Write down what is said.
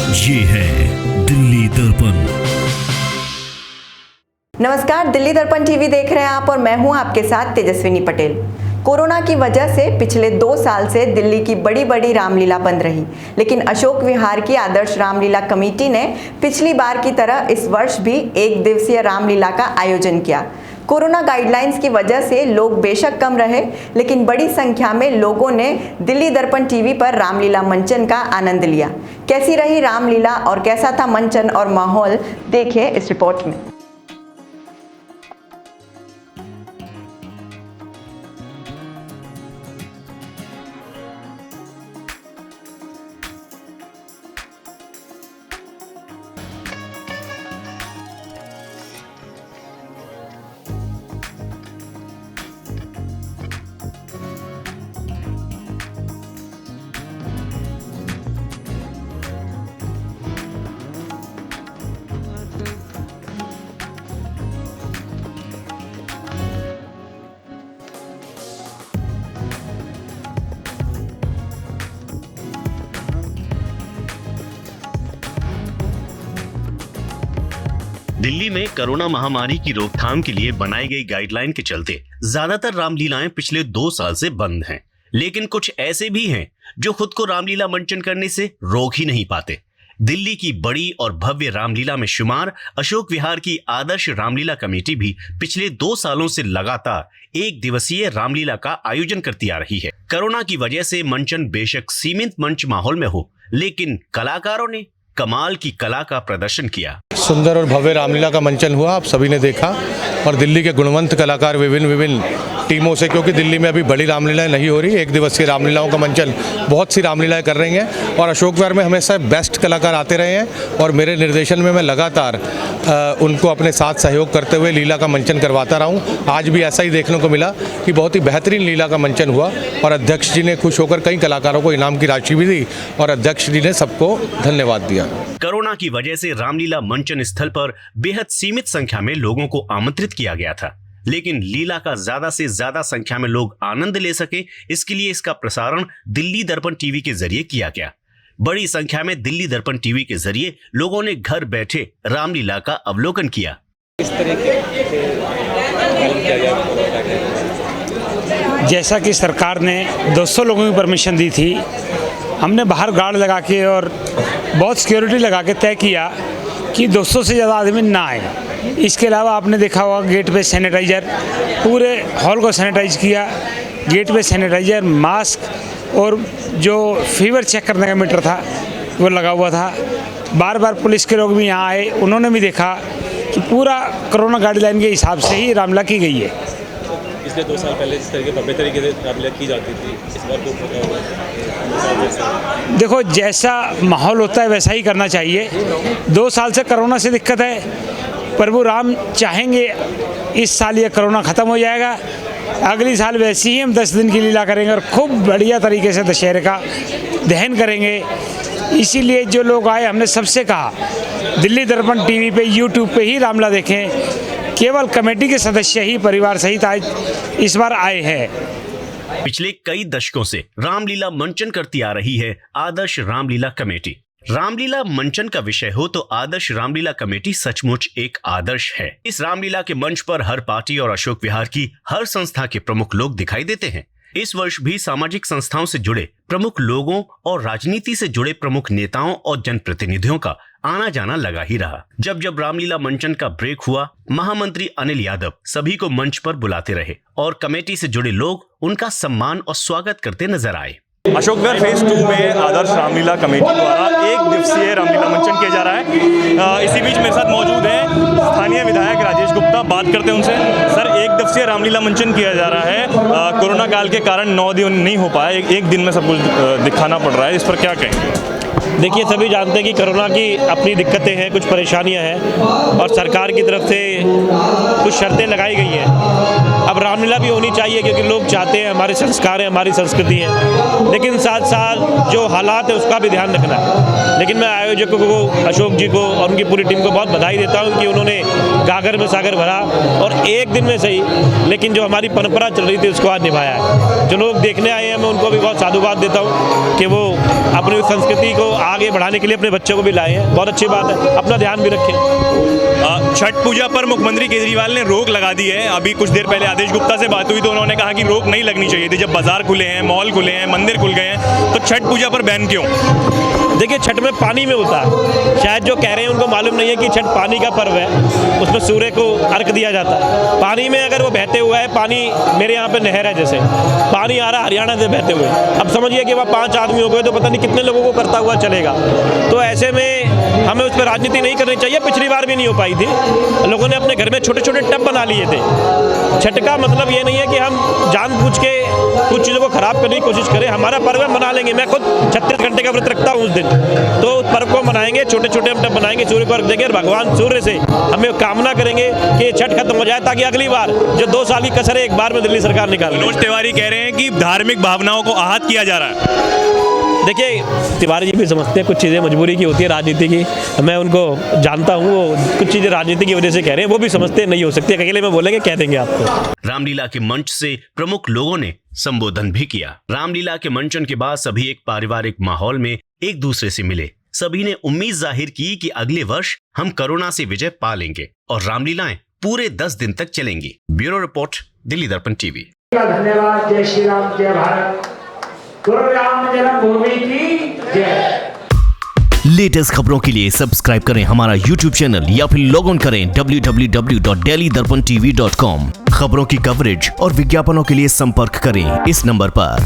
ये है दिल्ली दर्पण। नमस्कार, दिल्ली दर्पण टीवी देख रहे हैं आप और मैं हूं आपके साथ तेजस्विनी पटेल। कोरोना की वजह से पिछले 2 साल से दिल्ली की बड़ी बड़ी रामलीला बंद रही, लेकिन अशोक विहार की आदर्श रामलीला कमेटी ने पिछली बार की तरह इस वर्ष भी 1 दिवसीय रामलीला का आयोजन किया। कोरोना गाइडलाइंस की वजह से लोग बेशक कम रहे, लेकिन बड़ी संख्या में लोगों ने दिल्ली दर्पण टीवी पर रामलीला मंचन का आनंद लिया। कैसी रही रामलीला और कैसा था मंचन और माहौल, देखिए इस रिपोर्ट में। दिल्ली में कोरोना महामारी की रोकथाम के लिए बनाई गई गाइडलाइन के चलते ज्यादातर रामलीलाएं पिछले 2 साल से बंद हैं, लेकिन कुछ ऐसे भी हैं जो खुद को रामलीला मंचन करने से रोक ही नहीं पाते। दिल्ली की बड़ी और भव्य रामलीला में शुमार अशोक विहार की आदर्श रामलीला कमेटी भी पिछले 2 सालों से लगातार 1 दिवसीय रामलीला का आयोजन करती आ रही है। कोरोना की वजह से मंचन बेशक सीमित मंच माहौल में हो, लेकिन कलाकारों ने कमाल की कला का प्रदर्शन किया। सुंदर और भव्य रामलीला का मंचन हुआ, आप सभी ने देखा, और दिल्ली के गुणवंत कलाकार विभिन्न टीमों से, क्योंकि दिल्ली में अभी बड़ी रामलीलाएं नहीं हो रही, 1 दिवसीय रामलीलाओं का मंचन बहुत सी रामलीलाएं कर रही हैं और अशोक विहार में हमेशा बेस्ट कलाकार आते रहे हैं और मेरे निर्देशन में मैं लगातार उनको अपने साथ सहयोग करते हुए लीला का मंचन करवाता रहा हूँ। आज भी ऐसा ही देखने को मिला कि बहुत ही बेहतरीन लीला का मंचन हुआ और अध्यक्ष जी ने खुश होकर कई कलाकारों को इनाम की राशि भी दी और अध्यक्ष जी ने सबको धन्यवाद दिया। कोरोना की वजह से रामलीला मंचन स्थल पर बेहद सीमित संख्या में लोगों को आमंत्रित किया गया था, लेकिन लीला का ज्यादा से ज्यादा संख्या में लोग आनंद ले सके, इसके लिए इसका प्रसारण दिल्ली दर्पण टीवी के जरिए किया गया। बड़ी संख्या में दिल्ली दर्पण टीवी के जरिए लोगों ने घर बैठे रामलीला का अवलोकन किया। इस तरह जैसा कि सरकार ने 200 लोगों की परमिशन दी थी, हमने बाहर गार्ड लगा के और बहुत सिक्योरिटी लगा के तय किया कि 200 से ज़्यादा आदमी ना आए। इसके अलावा आपने देखा होगा गेट पे सैनिटाइज़र, पूरे हॉल को सैनिटाइज किया, गेट पे सैनिटाइज़र, मास्क और जो फीवर चेक करने का मीटर था वो लगा हुआ था। बार बार पुलिस के लोग भी यहाँ आए, उन्होंने भी देखा कि पूरा कोरोना गाइडलाइन के हिसाब से ही रामलीला की गई है। पिछले 2 साल पहले जिस तरीके भव्य तरीके से रामलीला की जाती थी, इस बार तो देखो, जैसा माहौल होता है वैसा ही करना चाहिए। 2 साल से कोरोना से दिक्कत है, प्रभु राम चाहेंगे इस साल ये कोरोना ख़त्म हो जाएगा, अगली साल वैसे ही हम 10 दिन की लीला करेंगे और खूब बढ़िया तरीके से दशहरे का दहन करेंगे। इसीलिए जो लोग आए, हमने सबसे कहा दिल्ली दर्पण टीवी पे, यूट्यूब पे ही रामलीला देखें। केवल कमेटी के सदस्य ही परिवार सहित आज इस बार आए हैं। पिछले कई दशकों से रामलीला मंचन करती आ रही है आदर्श रामलीला कमेटी। रामलीला मंचन का विषय हो तो आदर्श रामलीला कमेटी सचमुच एक आदर्श है। इस रामलीला के मंच पर हर पार्टी और अशोक विहार की हर संस्था के प्रमुख लोग दिखाई देते हैं। इस वर्ष भी सामाजिक संस्थाओं से जुड़े प्रमुख लोगों और राजनीति से जुड़े प्रमुख नेताओं और जनप्रतिनिधियों का आना जाना लगा ही रहा। जब जब रामलीला मंचन का ब्रेक हुआ, महामंत्री अनिल यादव सभी को मंच पर बुलाते रहे और कमेटी से जुड़े लोग उनका सम्मान और स्वागत करते नजर आए। अशोक विहार फेज 2 में आदर्श रामलीला कमेटी द्वारा 1 दिवसीय रामलीला मंचन किया जा रहा है। इसी बीच मेरे साथ मौजूद हैं स्थानीय विधायक राजेश गुप्ता, बात करते हैं उनसे। सर, 1 दिवसीय रामलीला मंचन किया जा रहा है, कोरोना काल के कारण 9 दिन नहीं हो पाया, 1 दिन में सब कुछ दिखाना पड़ रहा है, इस पर क्या कहेंगे? देखिए, सभी जानते हैं कि कोरोना की अपनी दिक्कतें हैं, कुछ परेशानियां हैं और सरकार की तरफ से कुछ शर्तें लगाई गई हैं। अब रामलीला भी होनी चाहिए क्योंकि लोग चाहते हैं, हमारे संस्कार है, हमारी संस्कृति है, लेकिन साथ साथ जो हालात है उसका भी ध्यान रखना है। लेकिन मैं आयोजकों को, अशोक जी को और उनकी पूरी टीम को बहुत बधाई देता हूँ कि उन्होंने गागर में सागर भरा और 1 दिन में सही, लेकिन जो हमारी परंपरा चल रही थी उसको आज निभाया है। जो लोग देखने आए हैं मैं उनको भी बहुत साधुवाद देता हूँ कि वो अपनी संस्कृति को को आगे बढ़ाने के लिए अपने बच्चों को भी लाए हैं। बहुत अच्छी बात है, अपना ध्यान भी रखें। छठ पूजा पर मुख्यमंत्री केजरीवाल ने रोक लगा दी है। अभी कुछ देर पहले आदेश गुप्ता से बात हुई तो उन्होंने कहा कि रोक नहीं लगनी चाहिए थी। जब बाजार खुले हैं, मॉल खुले हैं, मंदिर खुल गए हैं, तो छठ पूजा पर बैन क्यों? देखिए, छठ में पानी में होता है। शायद जो कह रहे हैं उनको मालूम नहीं है कि छठ पानी का पर्व है, उसमें सूर्य को अर्घ दिया जाता है। पानी में अगर वो बहते हुआ है, पानी मेरे यहाँ पे नहर है, जैसे पानी आ रहा हरियाणा से बहते हुए, अब समझिए कि वहाँ 5 आदमी हो गए तो पता नहीं कितने लोगों को करता हुआ चलेगा। तो ऐसे में हमें उस पर राजनीति नहीं करनी चाहिए। पिछली बार भी नहीं हो पाई थी, लोगों ने अपने घर में छोटे छोटे टब बना लिए थे। छठ का मतलब ये नहीं है कि हम जानबूझ के कुछ चीज़ों को खराब करने की कोशिश करें। हमारा पर्व है, मना लेंगे। मैं खुद 36 घंटे का व्रत रखता हूँ उस दिन, तो उस पर्व को मनाएंगे, छोटे छोटे हम टब बनाएंगे, सूर्य को अर्घ देंगे और भगवान सूर्य से हमें कामना करेंगे कि ये छठ खत्म हो जाए, ताकि अगली बार जो 2 साल की कसर है एक बार में दिल्ली सरकार निकाल दे। मनोज तिवारी कह रहे हैं कि धार्मिक भावनाओं को आहत किया जा रहा है। देखिए, तिवारी जी भी समझते हैं कुछ चीज़ें मजबूरी की होती है, राजनीति की। मैं उनको जानता हूँ, वो कुछ चीज़ें राजनीति की वजह से कह रहे हैं, वो भी समझते नहीं हो सकती। अकेले में बोलेंगे, कह देंगे आपको। रामलीला के मंच से प्रमुख लोगों ने संबोधन भी किया। रामलीला के मंचन के बाद सभी एक पारिवारिक माहौल में एक दूसरे से मिले। सभी ने उम्मीद जाहिर की कि अगले वर्ष हम कोरोना से विजय पा लेंगे और रामलीलाएं पूरे 10 दिन तक चलेंगी। ब्यूरो रिपोर्ट, दिल्ली दर्पण टीवी। धन्यवाद। जय श्री राम, जय भारत, गुरु राम जन्मभूमि की जय। लेटेस्ट खबरों के लिए सब्सक्राइब करें हमारा YouTube चैनल या फिर लॉग ऑन करें www.delhidarpantv.com। खबरों की कवरेज और विज्ञापनों के लिए संपर्क करें इस नंबर पर।